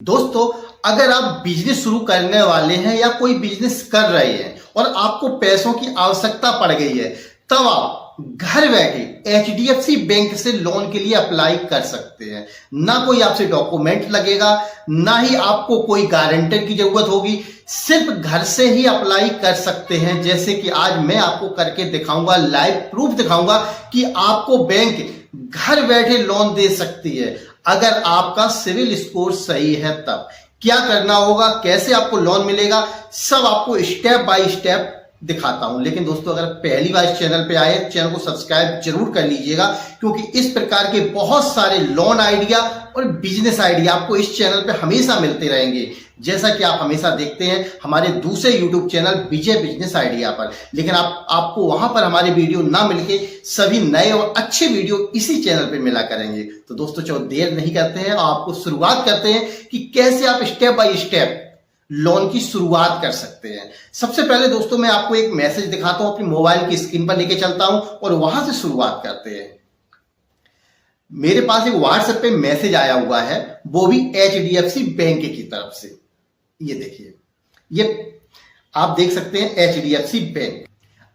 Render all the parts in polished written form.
दोस्तों, अगर आप बिजनेस शुरू करने वाले हैं या कोई बिजनेस कर रहे हैं और आपको पैसों की आवश्यकता पड़ गई है, तब आप घर बैठे एचडीएफसी बैंक से लोन के लिए अप्लाई कर सकते हैं। ना कोई आपसे डॉक्यूमेंट लगेगा, ना ही आपको कोई गारंटर की जरूरत होगी, सिर्फ घर से ही अप्लाई कर सकते हैं। जैसे कि आज मैं आपको करके दिखाऊंगा, लाइव प्रूफ दिखाऊंगा कि आपको बैंक घर बैठे लोन दे सकती है अगर आपका सिविल स्कोर सही है। तब क्या करना होगा, कैसे आपको लोन मिलेगा, सब आपको स्टेप बाय स्टेप दिखाता हूं। लेकिन दोस्तों, अगर पहली बार इस चैनल पे आए, चैनल को सब्सक्राइब जरूर कर लीजिएगा, क्योंकि इस प्रकार के बहुत सारे लोन आइडिया और बिजनेस आइडिया आपको इस चैनल पे हमेशा मिलते रहेंगे, जैसा कि आप हमेशा देखते हैं हमारे दूसरे यूट्यूब चैनल विजय बिजनेस आइडिया पर। लेकिन आपको वहां पर हमारे वीडियो ना मिलके सभी नए और अच्छे वीडियो इसी चैनल पे मिला करेंगे। तो दोस्तों, चलो देर नहीं करते हैं, आपको शुरुआत करते हैं कि कैसे आप स्टेप बाय स्टेप लोन की शुरुआत कर सकते हैं। सबसे पहले दोस्तों, मैं आपको एक मैसेज दिखाता हूं, अपनी मोबाइल की स्क्रीन पर लेके चलता हूं और वहां से शुरुआत करते हैं। मेरे पास एक व्हाट्सएप पे मैसेज आया हुआ है, वो भी एचडीएफसी बैंक की तरफ से। ये देखिए, ये आप देख सकते हैं एचडीएफसी बैंक।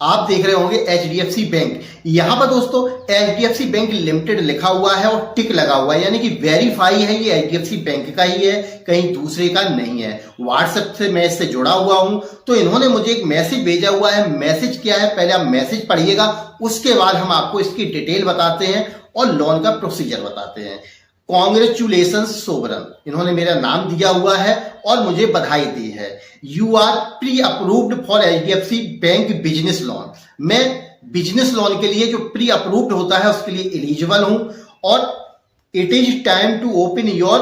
आप देख रहे होंगे एचडीएफसी बैंक। यहां पर दोस्तों एचडीएफसी बैंक लिमिटेड लिखा हुआ है और टिक लगा हुआ है, यानी कि वेरीफाई है, ये एचडीएफसी बैंक का ही है, कहीं दूसरे का नहीं है। व्हाट्सएप से मैं इससे जुड़ा हुआ हूं, तो इन्होंने मुझे एक मैसेज भेजा हुआ है। मैसेज क्या है, पहले आप मैसेज पढ़िएगा, उसके बाद हम आपको इसकी डिटेल बताते हैं और लोन का प्रोसीजर बताते हैं। कॉन्ग्रेचुलेशन सोबरन, इन्होंने मेरा नाम दिया हुआ है और मुझे बधाई दी है। You are pre approved for HDFC bank business loan. मैं बिजनेस लोन के लिए जो प्री अप्रूव्ड होता है उसके लिए एलिजिबल हूं और it is time to open your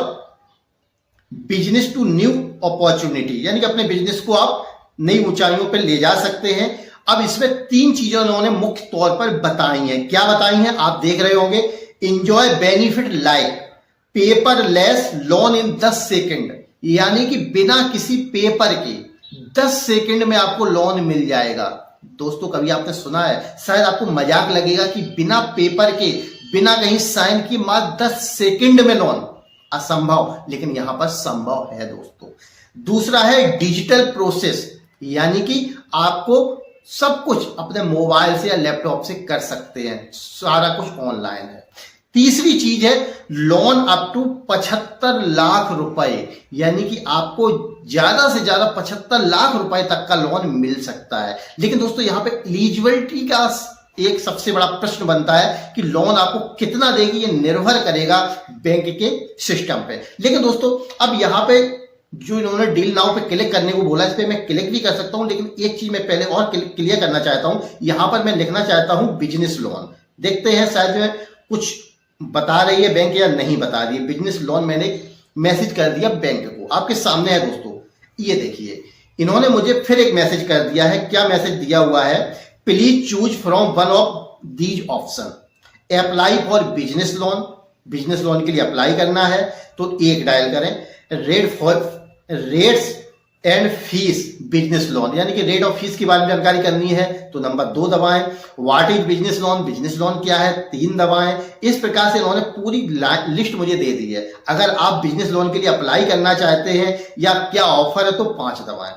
business to new opportunity, यानी कि अपने बिजनेस को आप नई ऊंचाइयों पर ले जा सकते हैं। अब इसमें 3 चीजें उन्होंने मुख्य तौर पर बताई हैं। क्या बताई हैं, आप देख रहे होंगे। Enjoy benefit like paperless loan in 10 second, यानी कि बिना किसी पेपर के 10 सेकेंड में आपको लोन मिल जाएगा। दोस्तों, कभी आपने सुना है, शायद आपको मजाक लगेगा कि बिना पेपर के, बिना कहीं साइन की, मात्र 10 सेकेंड में लोन, असंभव, लेकिन यहां पर संभव है दोस्तों। दूसरा है डिजिटल प्रोसेस, यानी कि आपको सब कुछ अपने मोबाइल से या लैपटॉप से कर सकते हैं, सारा कुछ ऑनलाइन है। तीसरी चीज है लोन अप टू 75 लाख रुपए, यानी कि आपको ज्यादा से ज्यादा 75 लाख रुपए तक का लोन मिल सकता है। लेकिन दोस्तों, यहां पे एलिजिबिलिटी का एक सबसे बड़ा प्रश्न बनता है कि लोन आपको कितना देगी, ये निर्भर करेगा बैंक के सिस्टम पे। लेकिन दोस्तों, अब यहां पे जो इन्होंने डील नाउ पे क्लिक करने को बोला, इस पे मैं क्लिक भी कर सकता हूं, लेकिन एक चीज मैं पहले और क्लियर करना चाहता हूं। यहां पर मैं लिखना चाहता हूं बिजनेस लोन। देखते हैं शायद में कुछ बता रही है बैंक या नहीं बता रही है। बिजनेस लोन मैंने मैसेज कर दिया बैंक को, आपके सामने है दोस्तों। ये देखिए, इन्होंने मुझे फिर एक मैसेज कर दिया है। क्या मैसेज दिया हुआ है, please choose from one of these option, apply for business loan. Business loan के लिए अप्लाई करना है तो 1 डायल करें। Rates and fees business loan, यानी कि रेट ऑफ फीस के बारे में जानकारी करनी है तो नंबर 2 दबाएं। What is business loan, business loan क्या है, 3 दबाएं। इस प्रकार से इन्होंने पूरी लिस्ट मुझे दे दी है। अगर आप बिजनेस लोन के लिए अप्लाई करना चाहते हैं या क्या ऑफर है तो 5 दबाएं।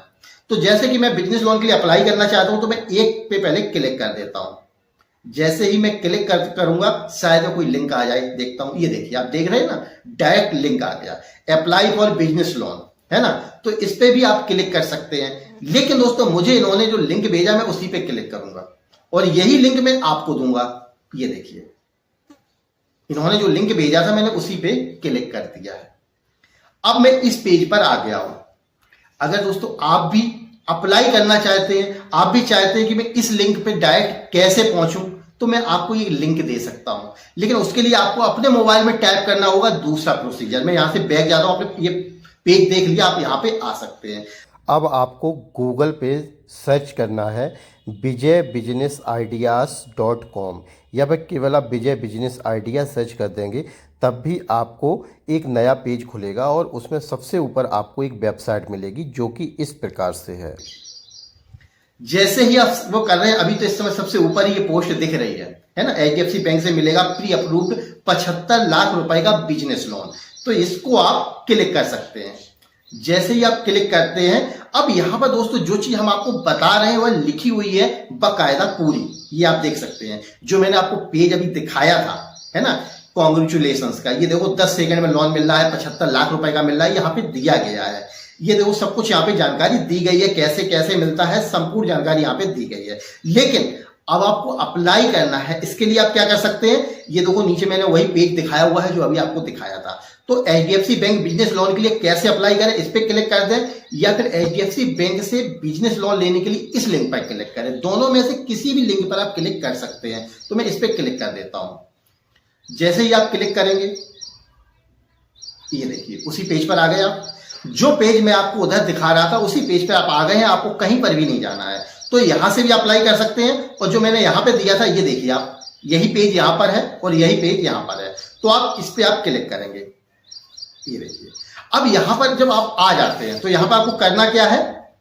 तो जैसे कि मैं बिजनेस लोन के लिए अप्लाई करना चाहता हूं तो मैं 1 पे पहले क्लिक कर देता हूं। जैसे ही मैं क्लिक करूंगा शायद कोई लिंक आ जाए, देखता हूं। ये देखिए, आप देख रहे हैं ना, डायरेक्ट लिंक आ गया, अप्लाई फॉर बिजनेस लोन, है ना। तो इस पे भी आप क्लिक कर सकते हैं। लेकिन दोस्तों, मुझे इन्होंने जो लिंक भेजा मैं उसी पे क्लिक करूंगा और यही लिंक मैं आपको दूंगा। ये देखिए, इन्होंने जो लिंक भेजा था मैंने उसी पे क्लिक कर दिया है। अब मैं इस पेज पर आ गया हूं। अगर दोस्तों आप भी अप्लाई करना चाहते हैं, आप भी चाहते हैं कि मैं इस लिंक पे डायरेक्ट कैसे पहुंचूं, तो मैं आपको ये लिंक दे सकता हूं। लेकिन उसके लिए आपको अपने मोबाइल में टाइप करना होगा दूसरा प्रोसीजर। मैं यहां से बैक जाता हूं, आपने ये पेज देख लिया, आप यहाँ पे आ सकते हैं। अब आपको गूगल पे सर्च करना है विजय बिजनेस आइडियाज़.com, या फिर केवल आप विजय बिजनेस आइडिया सर्च कर देंगे तब भी आपको एक नया पेज खुलेगा और उसमें सबसे ऊपर आपको एक वेबसाइट मिलेगी जो कि इस प्रकार से है। जैसे ही आप वो कर रहे हैं, अभी तो इस समय सबसे ऊपर ही ये पोस्ट दिख रही है ना, एचडीएफसी बैंक से मिलेगा प्री अप्रूव्ड 75 लाख रुपए का बिजनेस लोन। तो इसको आप क्लिक कर सकते हैं। जैसे ही आप क्लिक करते हैं, अब यहां पर दोस्तों जो चीज हम आपको बता रहे हैं वह लिखी हुई है बकायदा पूरी, ये आप देख सकते हैं। जो मैंने आपको पेज अभी दिखाया था, है ना, कॉन्ग्रेचुलेशंस का, ये देखो 10 सेकंड में लोन मिल रहा है, 75 लाख रुपए का मिल रहा है, यहाँ पे दिया गया है। ये देखो सब कुछ यहाँ पे जानकारी दी गई है, कैसे कैसे मिलता है, संपूर्ण जानकारी यहाँ पे दी गई है। लेकिन अब आपको अप्लाई करना है, इसके लिए आप क्या कर सकते हैं, ये देखो नीचे मैंने वही पेज दिखाया हुआ है जो अभी आपको दिखाया था। तो एचडीएफसी बैंक बिजनेस लोन के लिए कैसे अप्लाई करें, इस पे क्लिक कर दें, या फिर एचडीएफसी बैंक से बिजनेस लोन लेने के लिए इस लिंक पर क्लिक करें। दोनों में से किसी भी लिंक पर आप क्लिक कर सकते हैं। तो मैं इस पे क्लिक कर देता हूं। जैसे ही आप क्लिक करेंगे, ये देखिए उसी पेज पर आ गए आप। जो पेज मैं आपको उधर दिखा रहा था उसी पेज पे आप आ गए हैं, आपको कहीं पर भी नहीं जाना है। तो यहां से भी अप्लाई कर सकते हैं, और जो मैंने यहां पे दिया था ये देखिए आप, यही पेज यहां पर है और यही पेज यहां पर है। तो आप इस पे आप क्लिक करेंगे, ये देखिए। अब यहां पर जब आप आ जाते हैं तो यहां पर आपको करना क्या है,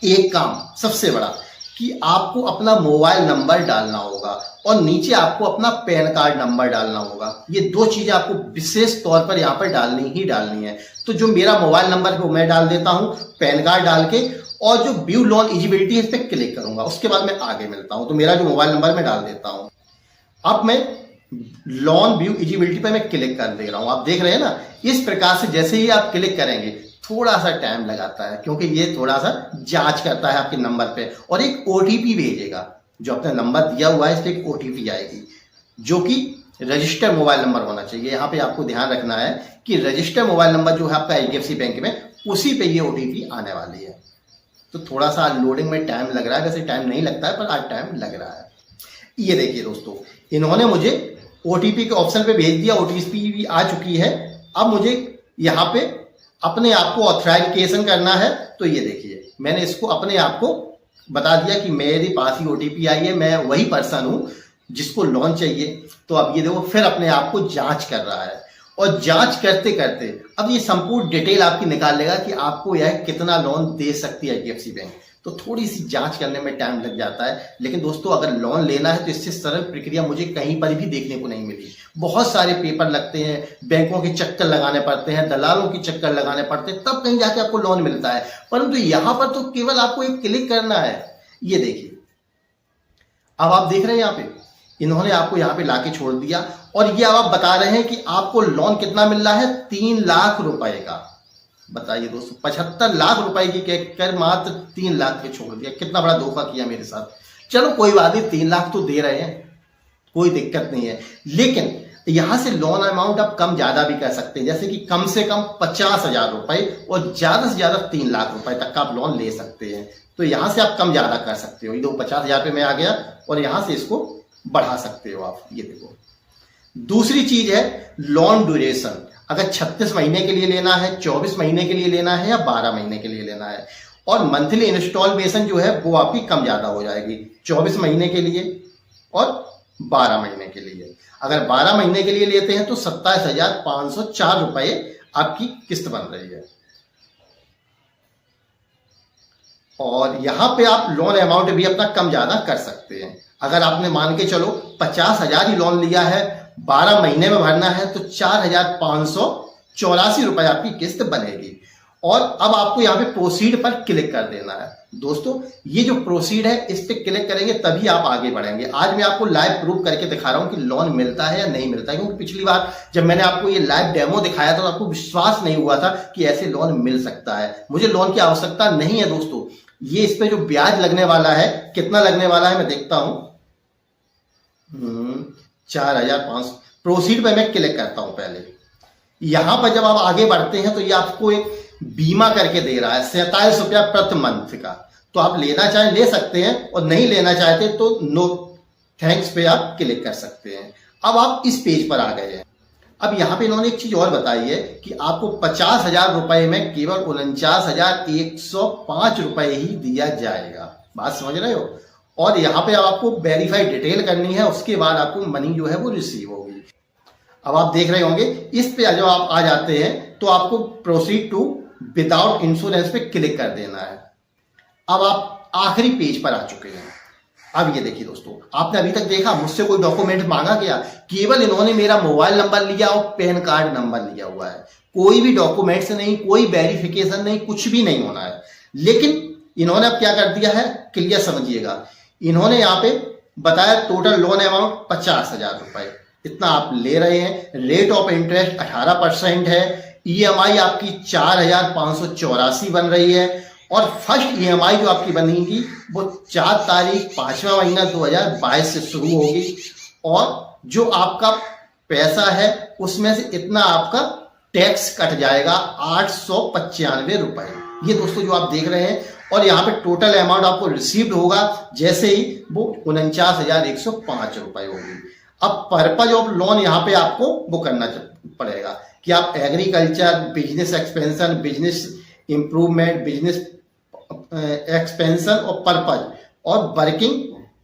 एक काम सबसे बड़ा कि आपको अपना मोबाइल नंबर डालना होगा और नीचे आपको अपना पैन कार्ड नंबर डालना होगा। ये दो चीजें आपको विशेष तौर पर यहां पर डालनी ही डालनी है। तो जो मेरा मोबाइल नंबर है वो मैं डाल देता हूं पैन कार्ड डाल के, और जो व्यू लोन एलिजिबिलिटी है इस पर क्लिक करूंगा, उसके बाद मैं आगे मिलता हूं। तो मेरा जो मोबाइल नंबर मैं डाल देता हूं। अब मैं लोन व्यू एलिजिबिलिटी पर मैं क्लिक कर दे रहा हूं। आप देख रहे हैं ना, इस प्रकार से जैसे ही आप क्लिक करेंगे थोड़ा सा टाइम लगाता है, क्योंकि ये थोड़ा सा जांच करता है आपके नंबर पे, और एक ओटीपी भेजेगा। जो अपना नंबर दिया हुआ है इस पर एक ओटीपी आएगी, जो कि रजिस्टर्ड मोबाइल नंबर होना चाहिए। यहाँ पे आपको ध्यान रखना है कि रजिस्टर्ड मोबाइल नंबर जो है आपका एचडीएफसी बैंक में, उसी पे ये ओटीपी आने वाली है। तो थोड़ा सा लोडिंग में टाइम लग रहा है, वैसे टाइम नहीं लगता है पर आज टाइम लग रहा है। ये देखिए दोस्तों, इन्होंने मुझे ओटीपी के ऑप्शन पे भेज दिया, ओटीपी भी आ चुकी है। अब मुझे यहाँ पे अपने आप को ऑथराइजेशन करना है। तो ये देखिए मैंने इसको अपने आप को बता दिया कि मेरे पास ही ओटीपी आई है, मैं वही पर्सन हूं जिसको लोन चाहिए। तो अब ये देखो फिर अपने आप को जांच कर रहा है, और जांच करते करते अब ये संपूर्ण डिटेल आपकी निकाल लेगा कि आपको यह कितना लोन दे सकती है एचडीएफसी बैंक। तो थोड़ी सी जांच करने में टाइम लग जाता है, लेकिन दोस्तों अगर लोन लेना है तो इससे सरल प्रक्रिया मुझे कहीं पर भी देखने को नहीं मिली। बहुत सारे पेपर लगते हैं, बैंकों के चक्कर लगाने पड़ते हैं, दलालों के चक्कर लगाने पड़ते हैं, तब कहीं जाके आपको लोन मिलता है। परंतु यहां पर तो केवल आपको एक क्लिक करना है। ये देखिए अब आप देख रहे हैं यहाँ पे इन्होंने आपको यहाँ पे लाके छोड़ दिया, और ये अब आप बता रहे हैं कि आपको लोन कितना मिल रहा है, 3 लाख रुपए का। बताइए दोस्तों, 75 लाख रुपए की कहकर मात्र 3 लाख पे छोड़ दिया। कितना बड़ा धोखा किया मेरे साथ। चलो कोई बात नहीं, 3 लाख तो दे रहे हैं, कोई दिक्कत नहीं है। लेकिन यहां से लोन अमाउंट आप कम ज्यादा भी कर सकते हैं, जैसे कि कम से कम 50,000 रुपए और ज्यादा से ज्यादा 3 लाख रुपए तक का आप लोन ले सकते हैं। तो यहां से आप कम ज्यादा कर सकते हो। ये देखो 50,000 पे मैं आ गया, और यहां से इसको बढ़ा सकते हो आप। ये देखो दूसरी चीज है लोन ड्यूरेशन। अगर 36 महीने के लिए लेना है, 24 महीने के लिए लेना है, या 12 महीने के लिए लेना है, और मंथली इंस्टॉलमेशन जो है वो आपकी कम ज्यादा हो जाएगी 24 महीने के लिए और 12 महीने के लिए। अगर 12 महीने के लिए लेते हैं तो 27,504 रुपए आपकी किस्त बन रही है। और यहां पे आप लोन अमाउंट भी अपना कम ज्यादा कर सकते हैं। अगर आपने मान के चलो 50,000 ही लोन लिया है, 12 महीने में भरना है, तो 4,584 रुपए आपकी किस्त बनेगी। और अब आपको यहाँ पे प्रोसीड पर क्लिक कर देना है। दोस्तों ये जो प्रोसीड है इस पे क्लिक करेंगे तभी आप आगे बढ़ेंगे। आज मैं आपको लाइव प्रूफ करके दिखा रहा हूं कि लोन मिलता है या नहीं मिलता है, क्योंकि पिछली बार जब मैंने आपको ये लाइव डेमो दिखाया था तो आपको विश्वास नहीं हुआ था कि ऐसे लोन मिल सकता है। मुझे लोन की आवश्यकता नहीं है दोस्तों। ये इस पे जो ब्याज लगने वाला है, कितना लगने वाला है मैं देखता हूं, 4,500। प्रोसीड पे मैं क्लिक करता हूं। पहले यहां पर जब आप आगे बढ़ते हैं तो ये आपको एक बीमा करके दे रहा है 47 रुपया प्रति मंथ का। तो आप लेना चाहें ले सकते हैं, और नहीं लेना चाहते तो नो थैंक्स पे आप क्लिक कर सकते हैं। अब आप इस पेज पर आ गए हैं। अब यहां पे इन्होंने एक चीज और बताई है कि आपको 50,000 रुपए में केवल 49,105 रुपए ही दिया जाएगा। बात समझ रहे हो। और यहाँ पे आपको वेरीफाई डिटेल करनी है, उसके बाद आपको मनी जो है वो रिसीव होगी। अब आप देख रहे होंगे इस पे जब आप आ जाते हैं तो आपको प्रोसीड टू विदाउट इंश्योरेंस पे क्लिक कर देना है। अब आप आखिरी पेज पर आ चुके हैं। अब ये देखिए दोस्तों, आपने अभी तक देखा मुझसे कोई डॉक्यूमेंट मांगा गया, केवल इन्होंने मेरा मोबाइल नंबर लिया और पैन कार्ड नंबर लिया हुआ है। कोई भी डॉक्यूमेंट्स नहीं, कोई वेरिफिकेशन नहीं, कुछ भी नहीं होना है। लेकिन इन्होंने अब क्या कर दिया है, क्लियर समझिएगा। इन्होंने यहाँ पे बताया टोटल लोन अमाउंट 50,000 रुपए, इतना आप ले रहे हैं। रेट ऑफ इंटरेस्ट 18% है। ईएमआई आपकी 4,584 बन रही है और फर्स्ट ईएमआई जो आपकी बनेगी वो 4 तारीख 5वां महीना 2022 से शुरू होगी। और जो आपका पैसा है उसमें से इतना आपका टैक्स कट जाएगा 895 रुपए। ये दोस्तों जो आप देख रहे हैं, और यहाँ पे टोटल अमाउंट आपको रिसीव्ड होगा जैसे ही वो 49,105 रुपए होगी। अब पर्पज ऑफ लोन यहाँ पे आपको वो करना पड़ेगा कि आप agriculture, business expansion, business improvement, business expansion और पर्पज और वर्किंग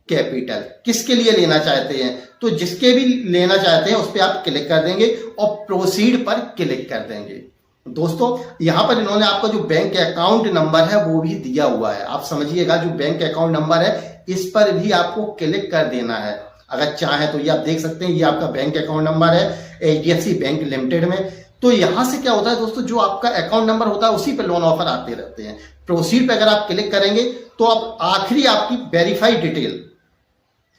कैपिटल किसके लिए लेना चाहते हैं। तो जिसके भी लेना चाहते हैं उस पर आप क्लिक कर देंगे और प्रोसीड पर क्लिक कर देंगे। दोस्तों यहाँ पर इन्होंने आपका जो बैंक अकाउंट नंबर है वो भी दिया हुआ है, आप समझिएगा। जो बैंक अकाउंट नंबर है इस पर भी आपको क्लिक कर देना है अगर चाहे तो। ये आप देख सकते हैं, ये आपका बैंक अकाउंट नंबर है एचडीएफसी बैंक लिमिटेड में। तो यहां से क्या होता है दोस्तों, जो आपका अकाउंट नंबर होता है उसी पे लोन ऑफर आते रहते हैं। प्रोसीड पे अगर आप क्लिक करेंगे तो आप आखिरी आपकी वेरीफाइड डिटेल,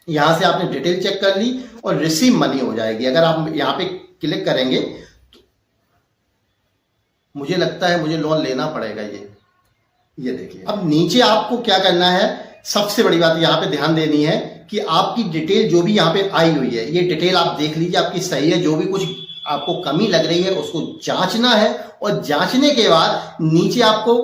यहां से आपने डिटेल चेक कर ली और रिसीव मनी हो जाएगी। अगर आप यहाँ पे क्लिक करेंगे तो मुझे लगता है मुझे लोन लेना पड़ेगा। ये देखिए, अब नीचे आपको क्या करना है, सबसे बड़ी बात यहाँ पे ध्यान देनी है कि आपकी डिटेल जो भी यहाँ पे आई हुई है ये डिटेल आप देख लीजिए आपकी सही है। जो भी कुछ आपको कमी लग रही है उसको जांचना है और जांचने के बाद नीचे आपको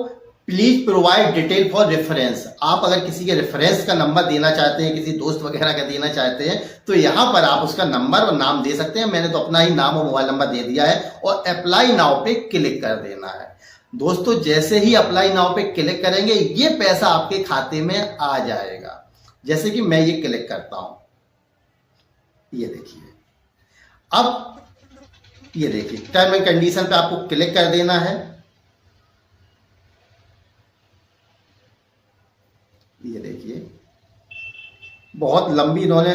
please provide detail for reference, आप अगर किसी के रेफरेंस का नंबर देना चाहते हैं, किसी दोस्त वगैरह का देना चाहते हैं तो यहां पर आप उसका नंबर और नाम दे सकते हैं। मैंने तो अपना ही नाम और मोबाइल नंबर दे दिया है और अप्लाई नाउ पे क्लिक कर देना है। दोस्तों जैसे ही अप्लाई नाउ पे क्लिक करेंगे ये पैसा आपके खाते में आ जाएगा। जैसे कि मैं ये क्लिक करता हूं, ये देखिए, अब ये देखिए टर्म एंड कंडीशन पे आपको क्लिक कर देना है। ये देखिए बहुत लंबी इन्होंने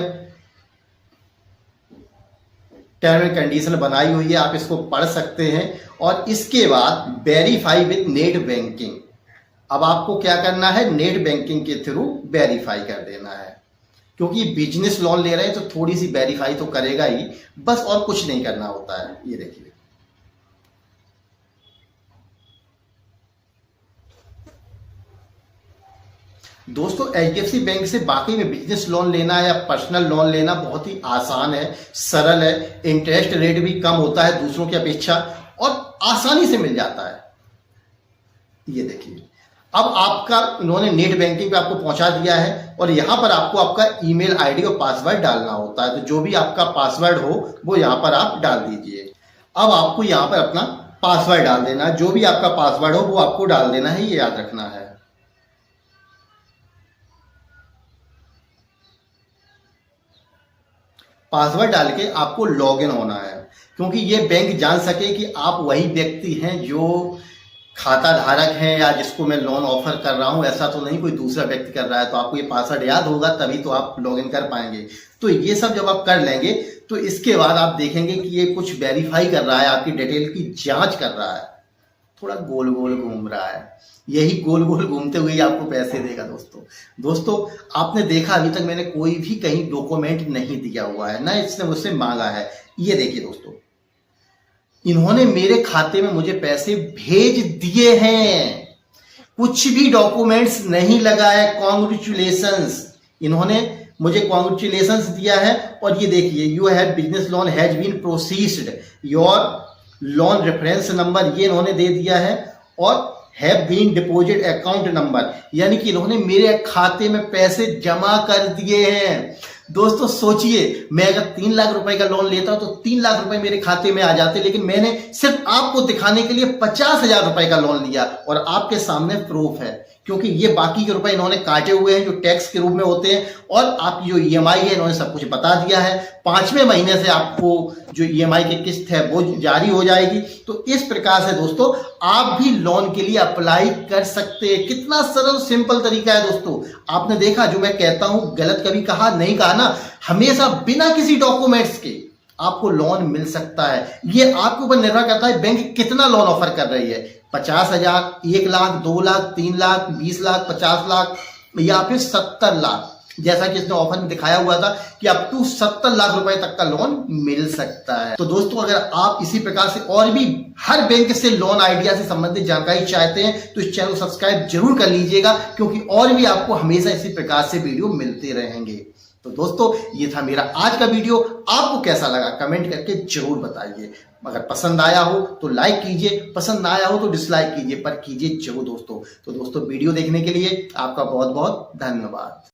टर्म एंड कंडीशन बनाई हुई है, आप इसको पढ़ सकते हैं। और इसके बाद वेरीफाई विद नेट बैंकिंग, अब आपको क्या करना है, नेट बैंकिंग के थ्रू वेरीफाई कर देना है। क्योंकि बिजनेस लोन ले रहे हैं तो थोड़ी सी वेरीफाई तो करेगा ही, बस और कुछ नहीं करना होता है। ये देखिए दोस्तों, एचडीएफसी बैंक से बाकी में बिजनेस लोन लेना या पर्सनल लोन लेना बहुत ही आसान है, सरल है। इंटरेस्ट रेट भी कम होता है दूसरों की अपेक्षा और आसानी से मिल जाता है। ये देखिए, अब आपका इन्होंने नेट बैंकिंग पे आपको पहुंचा दिया है और यहां पर आपको आपका ईमेल आईडी और पासवर्ड डालना होता है। तो जो भी आपका पासवर्ड हो वो यहां पर आप डाल दीजिए। अब आपको यहां पर अपना पासवर्ड डाल देना है, जो भी आपका पासवर्ड हो वो आपको डाल देना है, ये याद रखना है। पासवर्ड डाल के आपको लॉगिन होना है, क्योंकि ये बैंक जान सके कि आप वही व्यक्ति हैं जो खाता धारक हैं या जिसको मैं लोन ऑफर कर रहा हूं, ऐसा तो नहीं कोई दूसरा व्यक्ति कर रहा है। तो आपको ये पासवर्ड याद होगा तभी तो आप लॉगिन कर पाएंगे। तो ये सब जब आप कर लेंगे तो इसके बाद आप देखेंगे कि ये कुछ वेरीफाई कर रहा है, आपकी डिटेल की जांच कर रहा है, थोड़ा गोल गोल घूम रहा है। यही गोल गोल घूमते हुए आपको पैसे देगा। दोस्तों आपने देखा अभी तक मैंने कोई भी कहीं डॉक्यूमेंट नहीं दिया हुआ है, ना इसने मुझसे मांगा है। ये देखिए दोस्तों, इन्होंने मेरे खाते में मुझे पैसे भेज दिए हैं, कुछ भी डॉक्यूमेंट्स नहीं लगा है। कॉन्ग्रेचुलेशंस, इन्होंने मुझे कॉन्ग्रेचुलेशंस दिया है। और ये देखिए, you have business loan has been processed, your loan reference number ये इन्होंने दे दिया है और have been deposit account number, यानी कि इन्होंने मेरे खाते में पैसे जमा कर दिए हैं। दोस्तों सोचिए, मैं अगर 3 लाख रुपए का लोन लेता तो 3 लाख रुपए मेरे खाते में आ जाते, लेकिन मैंने सिर्फ आपको दिखाने के लिए 50,000 रुपए का लोन लिया और आपके सामने प्रूफ है, क्योंकि ये बाकी के रुपए इन्होंने काटे हुए हैं जो टैक्स के रूप में होते हैं। और आपकी जो ईएमआई है इन्होंने सब कुछ बता दिया है। 5वें महीने से आपको जो ईएमआई की किस्त है वो जारी हो जाएगी। तो इस प्रकार से दोस्तों आप भी लोन के लिए अप्लाई कर सकते हैं। कितना सरल सिंपल तरीका है दोस्तों। आपने देखा, जो मैं कहता हूं गलत कभी कहा नहीं कहा ना, हमेशा बिना किसी डॉक्यूमेंट्स के आपको लोन मिल सकता है। ये आपके ऊपर निर्भर करता है बैंक कितना लोन ऑफर कर रही है, 50,000, 1 लाख, 2 लाख, 3 लाख, 20 लाख, 50 लाख या फिर 70 लाख, जैसा कि इसने ऑफर में दिखाया हुआ था कि अप टू 70 लाख रुपए तक का लोन मिल सकता है। तो दोस्तों, अगर आप इसी प्रकार से और भी हर बैंक से लोन आइडिया से संबंधित जानकारी चाहते हैं तो इस चैनल को सब्सक्राइब जरूर कर लीजिएगा, क्योंकि और भी आपको हमेशा इसी प्रकार से वीडियो मिलते रहेंगे। तो दोस्तों, ये था मेरा आज का वीडियो। आपको कैसा लगा कमेंट करके जरूर बताइए। अगर पसंद आया हो तो लाइक कीजिए, पसंद ना आया हो तो डिसलाइक कीजिए, पर कीजिए जरूर दोस्तों। तो दोस्तों, वीडियो देखने के लिए आपका बहुत बहुत धन्यवाद।